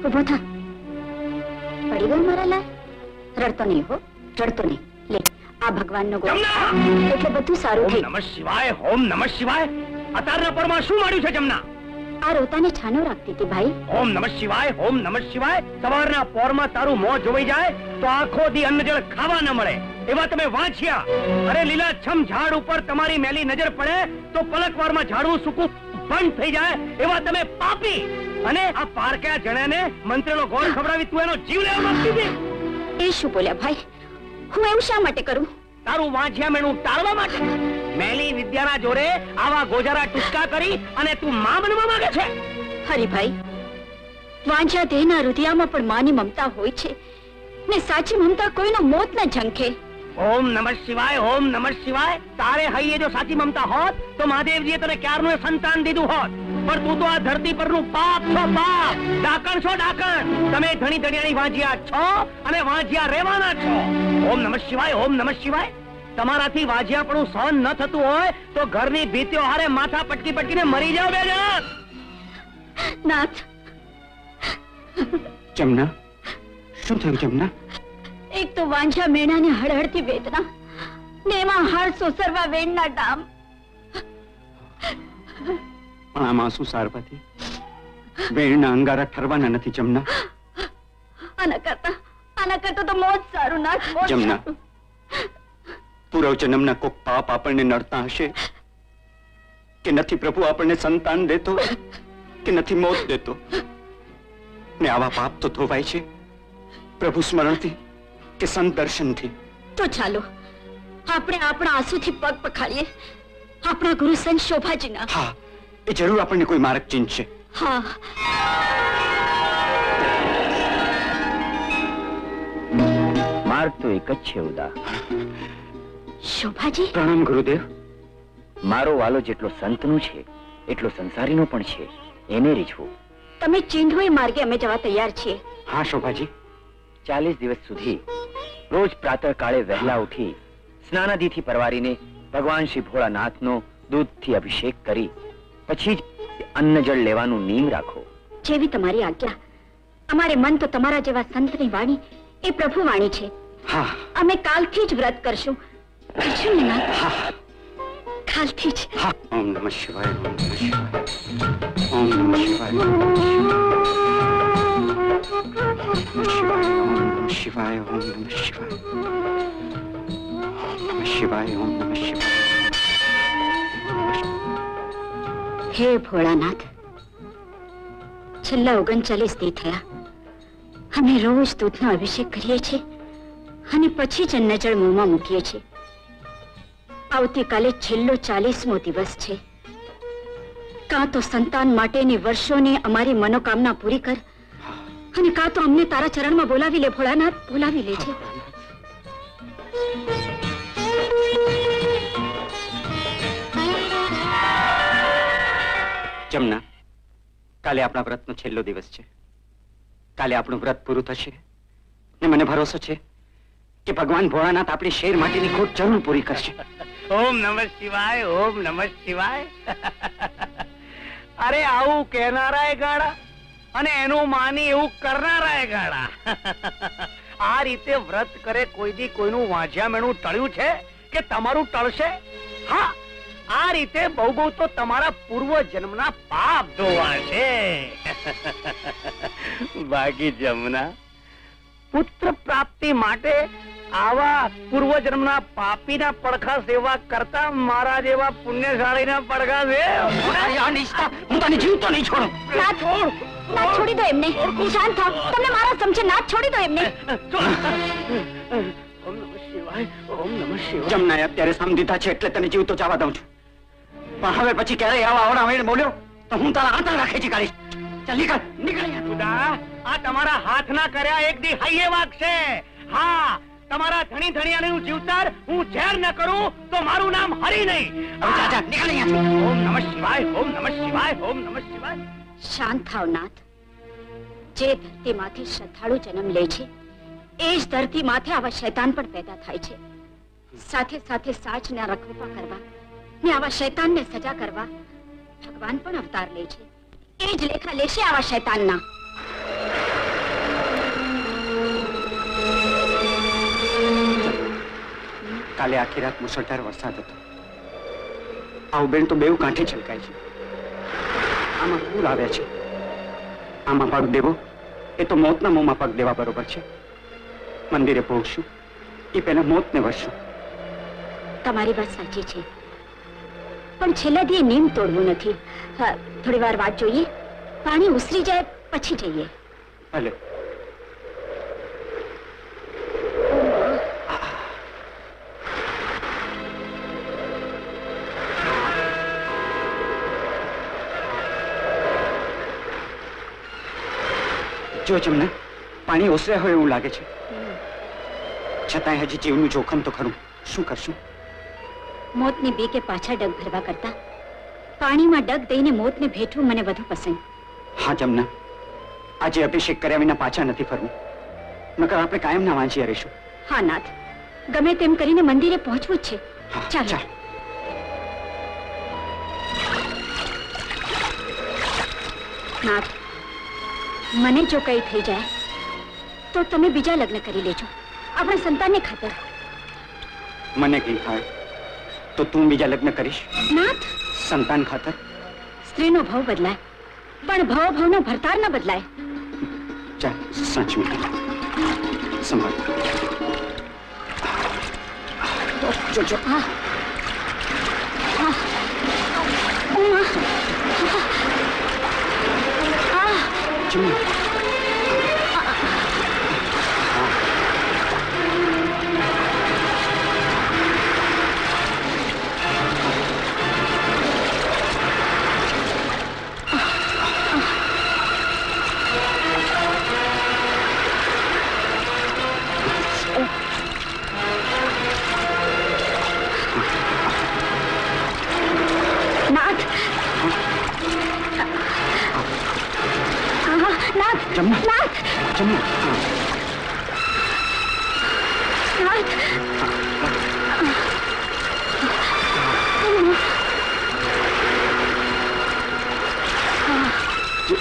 ઉભો થા. પડી ગયો મારા લાલ? રડતો નહીં હો, રડતો નહીં. લે આ ભગવાનનો ગોળ એટલે બધું સારું થઈ. ઓમ નમઃ શિવાય, ઓમ નમઃ શિવાય. અતારના પરમાં શું માર્યું છે જમના? આ રોતાને છાનો રાખતી હતી ભાઈ. ઓમ નમઃ શિવાય, ઓમ નમઃ શિવાય. સવારના પોરમાં તારું મોં જોવાઈ જાય તો આખો દી અન્ન જળ ખાવા ન મળે એવા તમે વાંચ્યા. અરે લીલાછમ ઝાડ ઉપર તમારી મેલી નજર પડે તો પલકવારમાં ઝાડવું સૂકું બંધ થઈ જાય એવા તમે પાપી. અને આ પારક્યા જણાને મંત્રનો ગોળ ખવડાવી તું એનો જીવ લેવા માંગતી હતી. એ શું બોલ્યા ભાઈ? હું એવું શા માટે કરું? તારું વાંચ્યા મેણું ટાળવા માટે. મેલી વિદ્યાના જોરે આવા ગોજારા ટુચકા કરી અને તું માં બનવા માંગે છે. હરિભાઈ, વાંચ્યા દેહના હૃદયમાં પણ માની મમતા હોય છે ને સાચી મમતા કોઈનો મોત ન ઝંખે. ઓમ નમઃ શિવાય, ઓમ નમઃ શિવાય. તારે હૈયે જો સાચી મમતા હોત તો મહાદેવજીએ તને ક્યારનું સંતાન દીધું હોત. પણ તું તો આ ધરતી પરનું પાપ છો, પાપ. ડાકણ છો, ડાકણ. તમે ધણી ધણિયાની વાંજિયા છો અને વાંજિયા રહેવાના છો. ઓમ નમઃ શિવાય, ઓમ નમઃ શિવાય. તમારાથી વાજિયાપણું સહન ન થતું હોય તો ઘરની ભીતિઓ હારે માથા પટકી પટકીને મરી જાવ બે જણ. નાથ. જમના, શું થયું જમના? એક તો વાંઝા મેણાને હળહળતી વેદના ને એમાં હાડ સોસરવા વેણના ડામ. પણ આમાં શું સારવાથી? વેણના અંગારા ઠરવાના નથી જમના. આના કરતા તો મોત સારું. નાથ, મોત જમના, સારું. પૂર્વ જન્મના કોક પાપ આપણને નડતા હશે કે નથી પ્રભુ આપણને સંતાન દેતો કે નથી મોત દેતો. ને આવા પાપ તો ધોવાય છે પ્રભુ સ્મરણથી કે સંત દર્શનથી. તો ચાલો આપણે આપણા આંસુથી પગ પખાડીએ આપણા ગુરુ સંત શોભાજીના. હા, એ જરૂર આપણને કોઈ માર્ગ ચીંધશે. હા. માર્ગ તો એક જ છે ઉદા. શોભાજી. પ્રણામ ગુરુદેવ. મારો વાલો જેટલો સંતનો છે એટલો સંસારીનો પણ છે. એને રીઝવું. તમે ચીંધો એ માર્ગે અમે જવા તૈયાર છીએ. હા શોભાજી. 40 દિવસ સુધી રોજ પ્રાતઃ કાળે વહેલા ઉઠી સ્નાનાદિથી પરવારીને ભગવાન શ્રી ભોળાનાથનો દૂધથી અભિષેક કરી પછી જ અન્ન જળ લેવાનું નિયમ રાખો. જેવી તમારી આજ્ઞા. અમારે મન તો તમારા જેવા સંતની વાણી એ પ્રભુ વાણી છે. હા, અમે કાલથી જ વ્રત કરશું. કરશું ને નાથ? હા, કાલથી જ. હા. ઓમ નમઃ શિવાય, ઓમ નમઃ શિવાય, ઓમ નમઃ શિવાય, ઓમ નમઃ શિવાય, ઓમ નમઃ શિવાય, ઓમ નમઃ શિવાય, ઓમ નમઃ શિવાય. હે ભોળાનાથ, છેલ્લા 39 દી થયા અમે રોજ દૂધનો અભિષેક કરીએ છીએ અને પછી જ અન્નજળ મોંમાં મૂકીએ છીએ. આવતીકાલે છેલ્લો 40મો દિવસ છે. કાં તો સંતાન માટેની વર્ષોની અમારી મનોકામના પૂરી કર અને કાં તો અમને તારા ચરણમાં બોલાવી લે ભોળાનાથ, બોલાવી લે છે. જમના, કાલે આપણા વ્રતનો છેલ્લો દિવસ છે. કાલે આપણું વ્રત પૂરું થશે ને મને ભરોસો છે કે ભગવાન ભોળાનાથ આપણી શેર માટેની ખોટ જરૂર પૂરી કરશે. ઓમ નમઃ શિવાય, ઓમ નમઃ શિવાય. અરે આવું કહેનારાય ગાડા અને એનું માની એવું કરનારાય ગાડા. આ રીતે વ્રત કરે કોઈ દી કોઈનું વાંઝ્યા મેણું ટળ્યું છે કે તમારું ટળશે? હા, આ રીતે બહુ બહુ તો તમારા પૂર્વ જન્મના પાપ ધોવાશે. બાકી જમના, પુત્ર પ્રાપ્તિ માટે આવા પૂર્વ જન્મના પાપીના પડખા સેવા કરતા મારા જેવા પુણ્યશાળીના પડખા હું તને જીવતો નહીં છોડું. નાથ, છોડી દો એમને. શાંત થાવ. તમને મારા સમજે. નાથ, છોડી દો એમને. ઓમ નમઃ શિવાય, ઓમ નમઃ શિવાય. જમનાએ અત્યારે સમજીતા છે એટલે તને જીવતો જવા દઉં છું. પણ હવે પછી ક્યારેય આવા આવડા વેણ બોલ્યો તો હું તારા આંતર રાખે છે કાઢીશ. ચાલ નીકળ, નીકળ. ખુદા, આ તમારા હાથના કર્યા એક દી હૈયે વાગશે. હા, તમારા ધણી ધણિયાનું જીવતર હું ઝેર ન કરું તો મારું નામ હરી નહીં. જા જા, નીકળ અહીંયાથી. ઓમ નમઃ શિવાય, ઓમ નમઃ શિવાય, ઓમ નમઃ શિવાય. શાંત થાવ નાથ. જે ધરતીમાંથી શ્રદ્ધાળુ જન્મ લે છે એ જ ધરતી માથે આવા શૈતાન પણ પેદા થાય છે. સાથે સાથે સાચના રખોપા કરવા ને આવા શૈતાનને સજા કરવા ભગવાન પણ અવતાર લે છે. એ જ લેખા લેશે આવા શૈતાનના. કાલે આખી રાત મુસળધાર વરસાદ હતો. આવું બેન તો બેઉ કાંઠે છલકાય છે. આમાં પૂર આવ્યા છે. આમાં પગ દેવો એ તો મોતના મોંમાં પગ દેવા બરોબર છે. મંદિરે પહોંચશું એ પહેલા મોતને વરશું. તમારી વાત સાચી છે, પણ છેલ્લા દી નીમ તોડવું નથી. થોડી વાર વાત જોઈએ, પાણી ઉસરી જાય પછી જઈએ. ભલે. જો જમના, પાણી ઓસર્યા હોય એવું લાગે છે, છતાંય હજી જીવનું જોખમ તો ખરું. શું કરશું? મોતની બીકે પાછા ડગ ભરવા કરતા પાણીમાં ડગ દઈને મોતને ભેટવું મને વધુ પસંદ. હા જમના, આજે અભિષેક કર્યા વિના પાછા નથી ફરવું, નકર આપણે કાયમ ના વાંચી રહીશું. હા નાથ, ગમે તેમ કરીને મંદિરે પહોંચવું જ છે. ચાલો. નાથ, મને જો કઈ થઈ જાય તો તમે બીજા લગ્ન કરી લેજો, આપણા સંતાનને ખાતર. મને કઈ થાય તો તું બીજા લગ્ન કરીશ? નાથ, સંતાન ખાતર? સ્ત્રીનો ભાવ બદલાય, પણ ભાવનો ભરતાર ન બદલાય. ચાલ સાચું સંભાળ. જો હા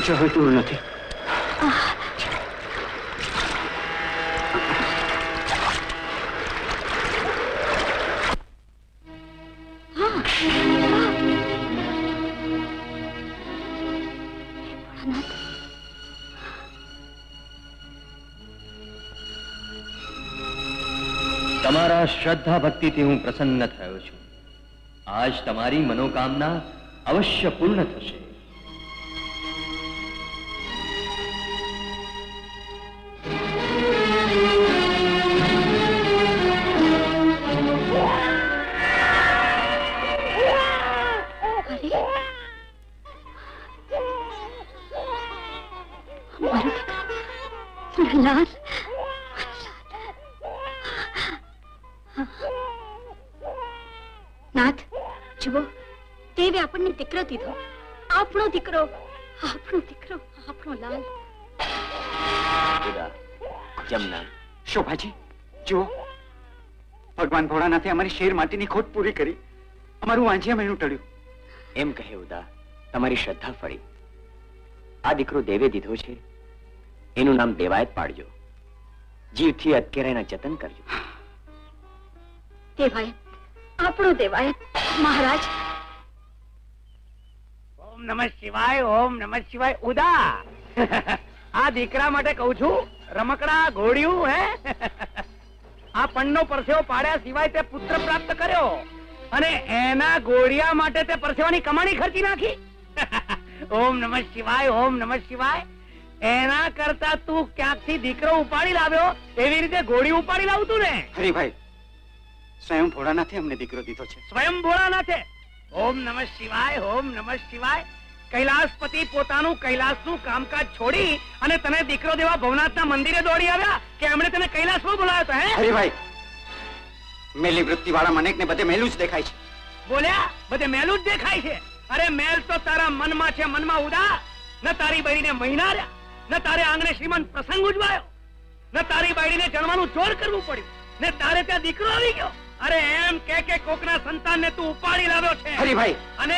જો હવે દૂર નથી. તમારા શ્રદ્ધા ભક્તિથી હું પ્રસન્ન થયો છું. આજ તમારી મનોકામના અવશ્ય પૂર્ણ થશે. નાથ, જુઓ, દેવે આપણને દીકરો દીધો. આપણો દીકરો, આપણો દીકરો, આપણો લાલ. જમના, શોભાજી જુઓ, ભગવાન ભોળાનાથે અમારી શેર માટીની ખોટ પૂરી કરી, અમારું વાંજિયા મહિનું ટળ્યું. એમ કહે ઉદા, તમારી શ્રદ્ધા ફળી. આ દીકરો દેવે દીધો છે, એનું નામ દેવાયત પાડજો. જીવથી અત્કેરાયના જતન કરજો. દેવાયત, આપણો દેવાયત. મહારાજ, ઓમ નમઃ શિવાય, ઓમ નમઃ શિવાય. ઉદા, આ દીકરા માટે કહું છું, રમકડા ઘોડિયું હે આ પણનો પરસેવો પાડ્યા સિવાય તે પુત્ર પ્રાપ્ત કર્યો, અને એના ઘોડિયા માટે તે પરસેવાની કમાણી ખર્ચી નાખી. ઓમ નમઃ શિવાય, ઓમ નમઃ શિવાય. એના કરતા તું ક્યાંકથી દીકરો ઉપાડી લાવ્યો, એવી રીતે ઘોડી ઉપાડી લાવતું ને. હરિભાઈ, સ્વયં ભોળાનાથે અમને દીકરો દીધો છે. સ્વયં ભોળાનાથે? ઓમ નમઃ શિવાય, ઓમ નમઃ શિવાય. કૈલાસપતિ પોતાનું કૈલાસનું કામકાજ છોડી અને તને દીકરો દેવા ભવનાથના મંદિરે દોડી આવ્યા કે એમણે તને કૈલાસમાં બોલાવ્યો તો? હે હરિભાઈ, મેલી વૃત્તિ વાળા મનેકને બધે મેલું જ દેખાય છે. બોલ્યા, બધે મેલું જ દેખાય છે. અરે મેલ તો તારા મનમાં છે, મનમાં ઉદા. ન તારી બૈરીને મહિના રહ્યા, ન તારે આંગણે શ્રીમંત પ્રસંગ ઉજવાયો, ન તારી બાયડીને જણવાનું જોર કરવું પડ્યું, ને તારે ત્યાં દીકરો આવી ગયો. અરે એમ કે કોકના સંતાનને તું ઉપાડી લાવ્યો છે હરિભાઈ, અને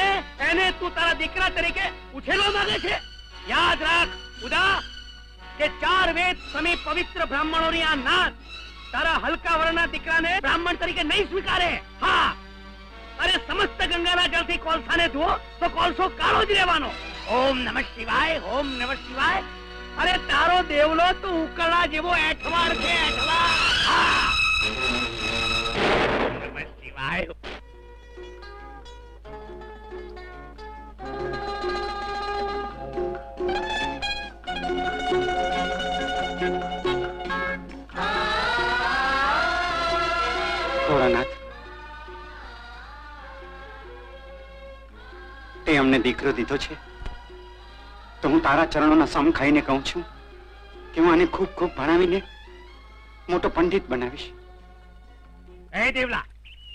એને તું તારા દીકરા તરીકે ઉછેરવા માંગે છે. યાદ રાખ ઉદા, કે 4 વેદ સમી પવિત્ર બ્રાહ્મણોની આ નાત તારા હલકા વર્ણના દીકરાને બ્રાહ્મણ તરીકે નહીં સ્વીકારે. હા, અરે સમસ્ત ગંગાના જળથી કોલસાને ધુઓ તો કોલસો કાળો જ રહેવાનો. ઓમ નમઃ શિવાય, ઓમ નમઃ શિવાય. અરે તારો દેવલો તું ઉકળા જેવો એઠવાડ છે, એઠવાડ. હા, ઓમ નમઃ શિવાય. ભોળાનાથ, તે અમને દીકરો દીધો છે તો હું તારા ચરણોના સમ ખાઈને કહું છું કે હું આને ખૂબ ખૂબ ભણાવીને મોટો પંડિત બનાવીશ. હે દેવલા,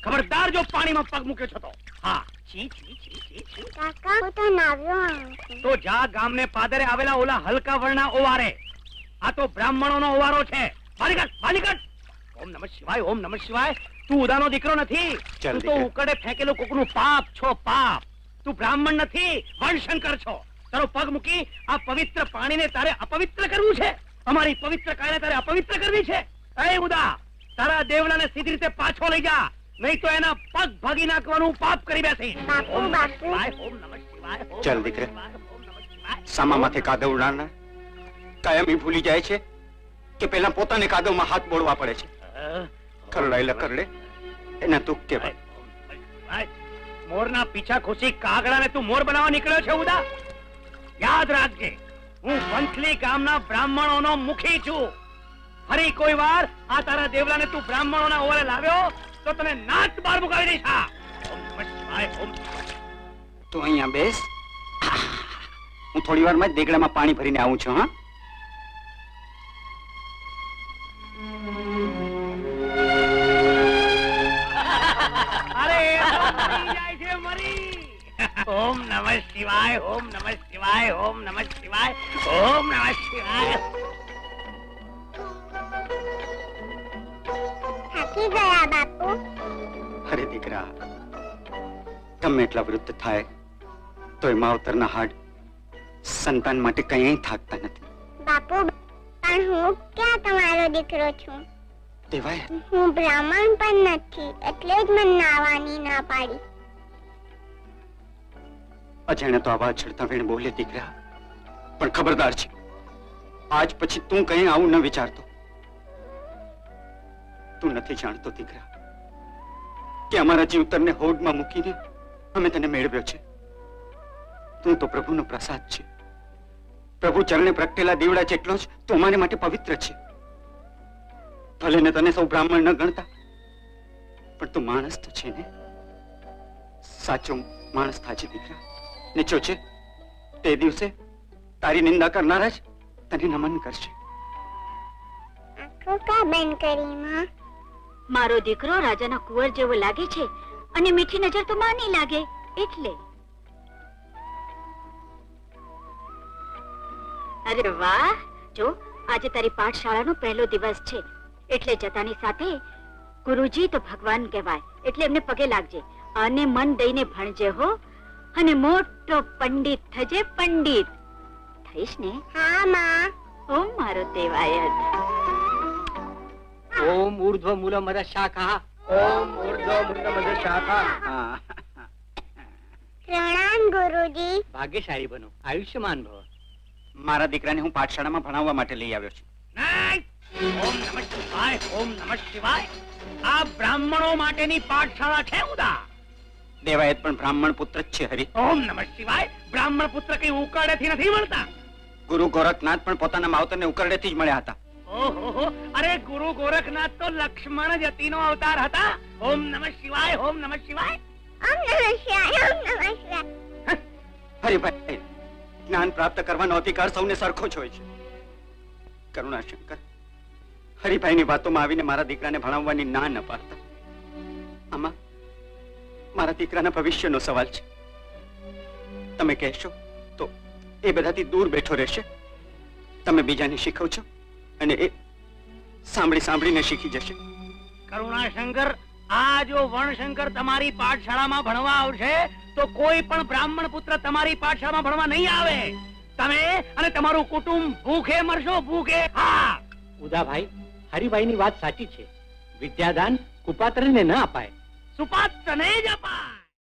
ખબરદાર જો પાણીમાં પગ મૂક્યો છો તો. હા, છી છી છી છી છી. કાકા હું તો નાવ્યો છું. તો જા ગામને પાદરે આવેલા ઓલા હલકા વર્ણના ઓવારે. આ તો બ્રાહ્મણોનો ઓવારો છે. બાલીકટ, બાલીકટ. ઓમ નમઃ શિવાય, ઓમ નમઃ શિવાય. તું ઉદાનો દીકરો નથી. તું તો ઉકળે ફેંકેલું કોકનું પાપ છો, પાપ. તું બ્રાહ્મણ નથી, વણશંકર છો. તારો પગ મૂકી આ પવિત્ર પાણીને તારે અપવિત્ર કરવું છે. અમારી પવિત્ર કાયને તારે અપવિત્ર કરવી છે. એ ઉદા, તારા દેવલાને સીધી રીતે પાછો લઈ જા, નહીં તો એના પગ ભાગી નાખવાનું પાપ કરી બેસી. બાપુ, ઓમ નમઃ બાપુ. શિવાય, ઓમ નમઃ શિવાય, ઓમ ચાલ નમઃ દીકરા. શિવાય, ઓમ નમઃ શિવાય. સામા માથે કાદવ ઉડાડનાર કાયમી ભૂલી જાય છે કે પેલા પોતાને કાદવમાં હાથ બોળવા પડે છે. કરડાયેલા કરડે એના તુક કહેવાય. મોરના પીછા ખુશી કાગડાને તું મોર બનાવવા નીકળ્યો છે ઉદા? યાદ રાખજે, હું વંથલી ગામના બ્રાહ્મણોનો મુખી છું. ફરી કોઈ વાર આ તારા દેવલાને તું બ્રાહ્મણોના ઓરે લાવ્યો તો તને નાક બાર મુકાવી દઈશ. હા, ઓમ નમઃ શિવાય, ઓમ. તું અહીંયા બેસ, હું થોડી વારમાં જ દેગડામાં પાણી ભરીને આવું છું. હા, અરે મરી જાય છે, મરી. ઓમ નમઃ શિવાય, ઓમ નમઃ શિવાય, ઓમ નમઃ શિવાય, ઓમ નમઃ શિવાય. થાકી ગયા બાપુ. અરે દીકરા, ગમે એટલા વૃદ્ધ થાય તોય માવતરના હાડ સંતાન માટે કંઈ થાકતા નથી. બાપુ, પણ હું ક્યાં તમારો દીકરો છું? દેવાય, હું બ્રાહ્મણ પણ નથી, એટલે જ મને નાવાની ના પાડી. અજાણ્યા તો આવા છડતા વેણ બોલે દીકરા, પણ ખબરદાર છે, આજ પછી તું કંઈ આવું ન વિચારતો. તું નથી જાણતો દીકરા કે અમારા જીવતરને હોડમાં મૂકીને અમે તને મેળવ્યો છે. તું તો પ્રભુનો પ્રસાદ છે. પ્રભુ ચરણે પ્રગટેલા દીવડા જેટલો જ તું અમારે માટે પવિત્ર છે. ભલે ને તને સૌ બ્રાહ્મણ ન ગણતા, પણ તું માણસ તો છે ને. સાચો માણસ થાજે દીકરા. નીચો છે તે દિવસે તારી નિંદા કરનારા જ તને નમન કરશે. આંખો કા બંધ કરી માં? મારો દીકરો રાજાના કુંવર જેવો લાગે છે અને મીઠી નજર તો માં નહીં લાગે એટલે. અરે વાહ, જો આજે તારી પાઠશાળાનો પહેલો દિવસ છે, એટલે જતાની સાથે ગુરુજી તો ભગવાન કહેવાય, એટલે એમને પગે લાગજે અને મન દઈને ભણજે હો, અને મોટો પંડિત થજે. પંડિત થઈશ ને? હા માં. ઓમ મારો દેવાયત. ઓમ ઊર્ધ્વ મૂલ મદ શાખા, ઓમ ઊર્ધ્વ મૂલ મદ શાખા. પ્રણામ ગુરુજી. ભાગ્યશાળી બનો, આયુષ્યમાન ભવ. મારા દીકરાને હું પાઠશાળામાં ભણાવવા માટે લઈ આવ્યો છું. ઓમ નમઃ શિવાય, ઓમ નમઃ શિવાય. આ બ્રાહ્મણો માટેની પાઠશાળા છે ઉદા. દેવાયત પણ બ્રાહ્મણ પુત્ર જ છે હરી. ઓમ નમઃ શિવાય. બ્રાહ્મણ પુત્ર કઈ ઉકરડેથી નથી મળતા. ગુરુ ગોરખનાથ પણ પોતાના માવતરને ઉકરડેથી જ મળ્યા હતા. ઓહો, અરે ગુરુ ગોરખનાથ તો લક્ષ્મણ જતીનો અવતાર હતા. ઓમ નમઃ શિવાય, ઓમ નમઃ શિવાય. ઓમ નમઃ શિવાય, ઓમ નમઃ શિવાય. હરિભાઈ, જ્ઞાન પ્રાપ્ત કરવાનો અધિકાર સૌને સરખો જ હોય છે. કરુણાશંકર, હરિભાઈની વાતોમાં આવીને મારા દીકરાને ભણાવવાની ના ન પાડતા. આમાં મારા દીકરાના ભવિષ્યનો સવાલ છે. તમે કહેશો તો એ બધાથી દૂર બેઠો રહેશે. તમે બીજાને શીખવશો અને એ સાંભળીને શીખી જશે. કરુણાશંકર, આ જો વણશંકર તમારી પાઠશાળામાં ભણવા આવશે તો કોઈ પણ બ્રાહ્મણ પુત્ર તમારી પાઠશાળામાં ભણવા નહીં આવે. તમે અને તમારું કુટુંબ ભૂખે મરશો, ભૂખે. હા ઉદાભાઈ, હરિભાઈની વાત સાચી છે. વિદ્યાદાન કુપાત્રને ન અપાય. સુપાત્ર ને જ અપાય.